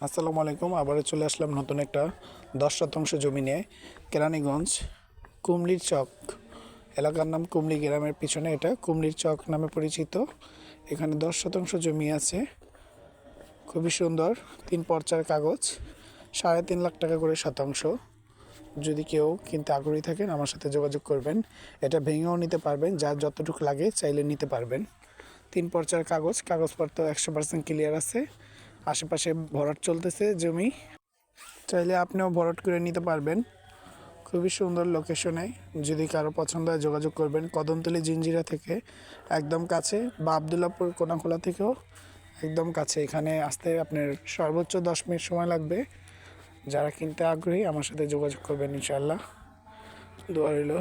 আসসালামু আলাইকুম। আবারও চলে আসলাম নতুন একটা 10 শতাংশ জমি নিয়ে। কেরানীগঞ্জ কুমলির চক এলাকার নাম কুমলি, গ্রামের পিছনে এটা কুমলির চক নামে পরিচিত। এখানে 10 শতাংশ জমি আছে, খুবই সুন্দর। 3 পর্চার কাগজ, 3.5 লাখ টাকা করে শতাংশ। যদি কেউ কিনতে আগ্রহী থাকেন আমার সাথে যোগাযোগ করবেন। এটা ভেঙেও নিতে পারবেন, যার যতটুকু লাগে চাইলে নিতে পারবেন। 3 পর্চার কাগজ, কাগজপত্র 100% ক্লিয়ার আছে। আশেপাশে ভরাট চলতেছে জমি, চাইলে আপনিও ভরাট করে নিতে পারবেন। খুবই সুন্দর লোকেশনে, যদি কারো পছন্দ হয় যোগাযোগ করবেন। কদমতলী জিঞ্জিরা থেকে একদম কাছে, বা আবদুল্লাপুর কোনাখোলা থেকেও একদম কাছে। এখানে আসতে আপনার সর্বোচ্চ 10 মিনিট সময় লাগবে। যারা কিনতে আগ্রহী আমার সাথে যোগাযোগ করবেন, ইনশাআল্লাহ। দোয়া রইল।